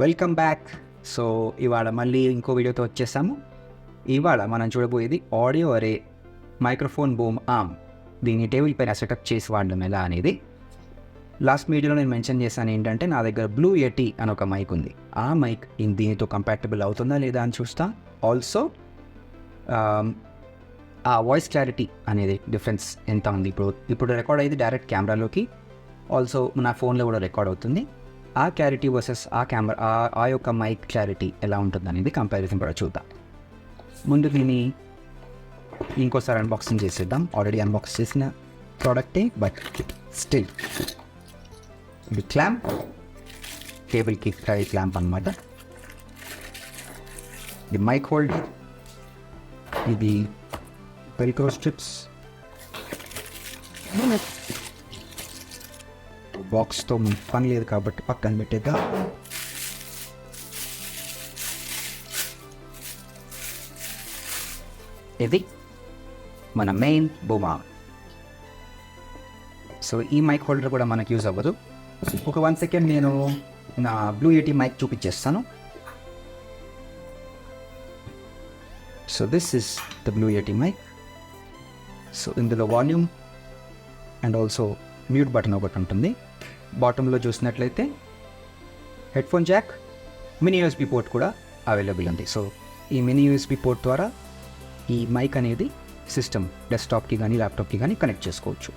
Welcome back. So ఇవాళ మళ్ళీ ఇంకో వీడియోతో వచ్చేసాము. ఇవాళ మనం చూడబోయేది ఆడియో అరే మైక్రోఫోన్ బూమ్ ఆర్మ్. దీన్ని టేబుల్ పైన సెటప్ చేసి వాడడం ఎలా అనేది. లాస్ట్ వీడియోలో నేను మెన్షన్ చేశాను ఏంటంటే నా దగ్గర బ్లూ యటీ అని ఒక మైక్ ఉంది. ఆ మైక్ దీనితో కంపాటబుల్ అవుతుందా లేదా అని చూస్తా. ఆల్సో ఆ వాయిస్ క్లారిటీ అనేది డిఫరెన్స్ ఎంత ఉంది. ఇప్పుడు రికార్డ్ అయ్యేది డైరెక్ట్ కెమెరాలోకి, ఆల్సో నా ఫోన్లో కూడా రికార్డ్ అవుతుంది. ఆ క్లారిటీ వర్సెస్ ఆ కెమెరా ఆ యొక్క మైక్ క్లారిటీ ఎలా ఉంటుంది అనేది కంపారిజన్ కూడా చూద్దాం. ముందు దీన్ని ఇంకోసారి అన్బాక్సింగ్ చేసేద్దాం. ఆల్రెడీ అన్బాక్స్ చేసిన ప్రోడక్టే, బట్ స్టిల్ ఇది క్లాంప్, టేబుల్కి క్లాంప్ అనమాట. ఇది మైక్ హోల్డర్, ఇది వెల్క్రో స్ట్రిప్స్, బాక్స్తో పని లేదు కాబట్టి పక్కన పెట్టేద్దాం. ఇది మన మెయిన్ బూమ్ ఆర్మ్. సో ఈ మైక్ హోల్డర్ కూడా మనకు యూజ్ అవ్వదు. ఒక 1 సెకండ్ నేను నా బ్లూ యటీ మైక్ చూపించేస్తాను. So this is the Blue Yeti mic. So ఇందులో volume and also mute button ఒకటి ఉంటుంది. బాటంలో చూసినట్లయితే headphone jack, mini USB port కూడా అవైలబుల్ ఉంది. సో ఈ మినీ యూఎస్బీ పోర్ట్ ద్వారా ఈ మైక్ అనేది సిస్టమ్ డెస్క్టాప్కి కానీ ల్యాప్టాప్కి కానీ కనెక్ట్ చేసుకోవచ్చు.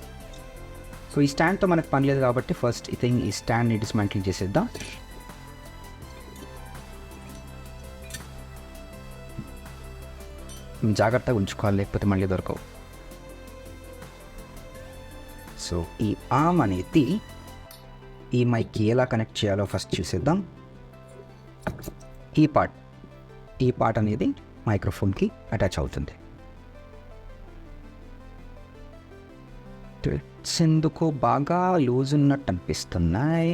సో ఈ స్టాండ్తో మనకు పని లేదు కాబట్టి ఫస్ట్ ఈ స్టాండ్ని డిస్మాంటిల్ చేసేద్దాం. జాగ్రత్తగా ఉంచుకోవాలి, లేకపోతే మళ్ళీ దొరకవు. సో ఈ ఆర్మ్ అనేది ఈ మైక్కి ఎలా కనెక్ట్ చేయాలో ఫస్ట్ చూసేద్దాం. ఈ పార్ట్ అనేది మైక్రోఫోన్కి అటాచ్ అవుతుంది. ఎందుకో బాగా లూజ్ ఉన్నట్టు అనిపిస్తున్నాయి.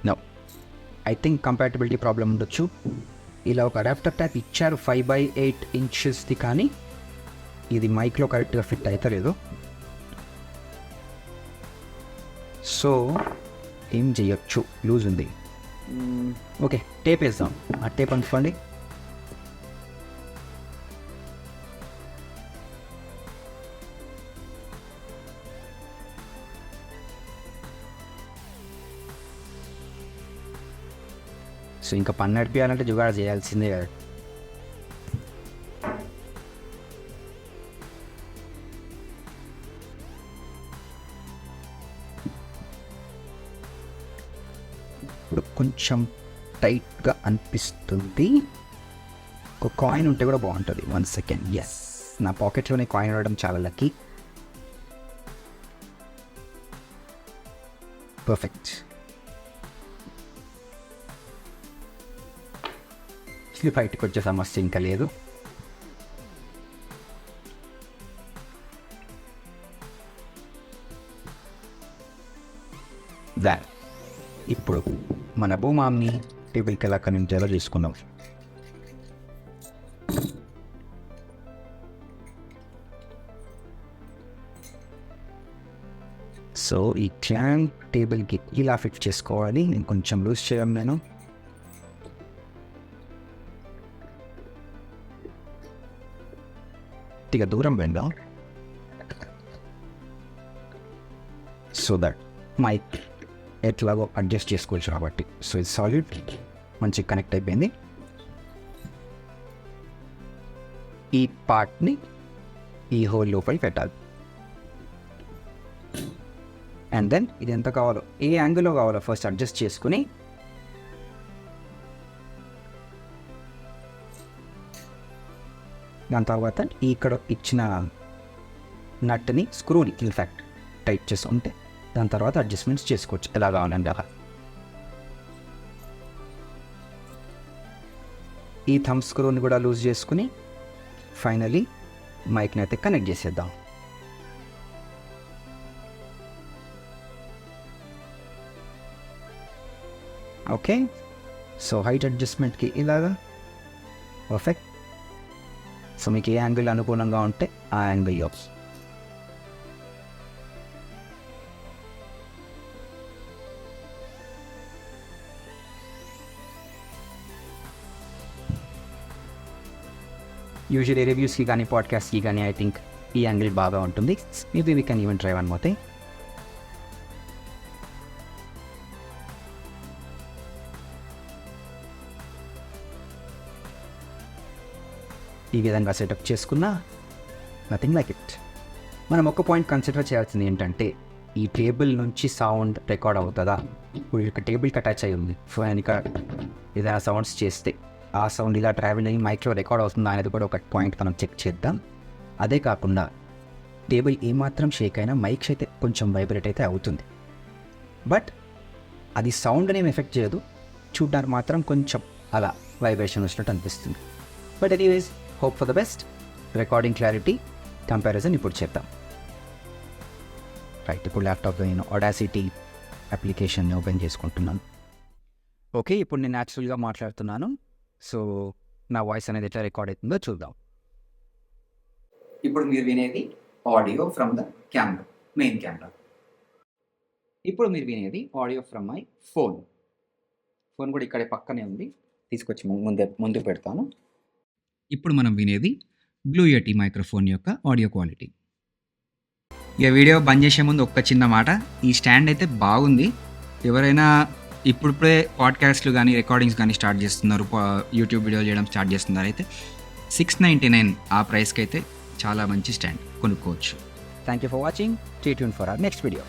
No, I think compatibility problem ఉండొచ్చు. ఇలా ఒక అడాప్టర్ ట్యాప్ ఇచ్చారు 5x8 ఇంచెస్ది, కానీ ఇది మైక్లో కరెక్ట్గా ఫిట్ అవుతలేదు. సో ఏం చేయొచ్చు, లూజ్ ఉంది. ఓకే, టేప్ వేద్దాం. ఆ టేప్ అనుకోండి. సో ఇంకా పని నడిపించాలంటే జుగాడు చేయాల్సిందే కదా. ఇప్పుడు కొంచెం టైట్గా అనిపిస్తుంది. ఒక కాయిన్ ఉంటే కూడా బాగుంటుంది. 1 సెకండ్. ఎస్, నా పాకెట్లోనే కాయిన్ ఉండడం చాలా లక్కీ. పర్ఫెక్ట్. బయటకు వచ్చే సమస్య ఇంకా లేదు. ఇప్పుడు మన బూమ్ ఆర్మ్ని టేబుల్కి ఎలా కనెక్ట్ చేయాలో చూసుకుందాం. సో ఈ క్లాంప్ టేబుల్కి ఇలా ఫిట్ చేసుకోవాలి. నేను కొంచెం లూజ్ చేయడం, నేను కొద్దిగా దూరం వెళ్దాం. సో దట్ మైక్ ఎట్లాగో అడ్జస్ట్ చేసుకోవచ్చు కాబట్టి. సో ఇది సాలిడ్, మంచిగా కనెక్ట్ అయిపోయింది. ఈ పార్ట్ని ఈ హోల్ లోపలికి పెట్టాలి. అండ్ దెన్ ఇది ఎంత కావాలో, ఏ యాంగిల్లో కావాలో ఫస్ట్ అడ్జస్ట్ చేసుకుని దాని తర్వాత ఇక్కడ ఇచ్చిన నట్ని, స్క్రూని ఇన్ఫ్యాక్ట్ టైట్ చేసుకుంటే దాని తర్వాత అడ్జస్ట్మెంట్స్ చేసుకోవచ్చు ఎలా కావాలండి అలా. ఈ థంబ్ స్క్రూని కూడా లూజ్ చేసుకుని ఫైనలీ మైక్ని అయితే కనెక్ట్ చేసేద్దాం. ఓకే, సో హైట్ అడ్జస్ట్మెంట్కి ఇలాగా పర్ఫెక్ట్. సో మీకు ఏ యాంగిల్ అనుకూలంగా ఉంటే ఆ యాంగిల్ యూస్. యూజువల్లీ రివ్యూస్కి కానీ పాడ్కాస్ట్కి కానీ ఐ థింక్ ఈ యాంగిల్ బాగా ఉంటుంది. Maybe we can even try one more thing. ఈ విధంగా సెటప్ చేసుకున్నా నథింగ్ లైక్ ఇట్. మనం ఒక పాయింట్ కన్సిడర్ చేయాల్సింది ఏంటంటే ఈ టేబుల్ నుంచి సౌండ్ రికార్డ్ అవుతుందా. ఇప్పుడు ఇక టేబుల్కి అటాచ్ అయ్యి ఉంది, ఇక ఏదైనా సౌండ్స్ చేస్తే ఆ సౌండ్ ఇలా ట్రావెల్ అయ్యి మైక్లో రికార్డ్ అవుతుందా అనేది కూడా ఒక పాయింట్ మనం చెక్ చేద్దాం. అదే కాకుండా టేబుల్ ఏమాత్రం షేక్ అయినా మైక్స్ అయితే కొంచెం వైబ్రేట్ అయితే అవుతుంది, బట్ అది సౌండ్ అనేమి ఎఫెక్ట్ చేయదు, చూడడానికి మాత్రం కొంచెం అలా వైబ్రేషన్ వచ్చినట్టు అనిపిస్తుంది. But anyways, hope for the best. Recording clarity comparison ఇప్పుడు చేద్దాం. రైట్, ఇప్పుడు ల్యాప్టాప్లో నేను ఆడాసిటీ అప్లికేషన్ని ఓపెన్ చేసుకుంటున్నాను. ఓకే, ఇప్పుడు నేను న్యాచురల్గా మాట్లాడుతున్నాను. సో నా వాయిస్ అనేది ఎట్లా రికార్డ్ అవుతుందో చూద్దాం. ఇప్పుడు మీరు వినేది audio from the camera, main camera. ఇప్పుడు మీరు వినేది ఆడియో ఫ్రమ్ మై ఫోన్ కూడా ఇక్కడ పక్కనే ఉంది, తీసుకొచ్చి ముందు పెడతాను. ఇప్పుడు మనం వినేది బ్లూ యెటీ మైక్రోఫోన్ యొక్క ఆడియో క్వాలిటీ. ఇక వీడియో బంద్ చేసే ముందు ఒక్క చిన్న మాట, ఈ స్టాండ్ అయితే బాగుంది. ఎవరైనా ఇప్పుడే పాడ్కాస్ట్లు కానీ రికార్డింగ్స్ కానీ స్టార్ట్ చేస్తున్నారు, యూట్యూబ్ వీడియో చేయడం స్టార్ట్ చేస్తున్నారు అయితే $699 ఆ ప్రైస్కి అయితే చాలా మంచి స్టాండ్ కొనుక్కోవచ్చు. Thank you for watching. Stay tune for our next video.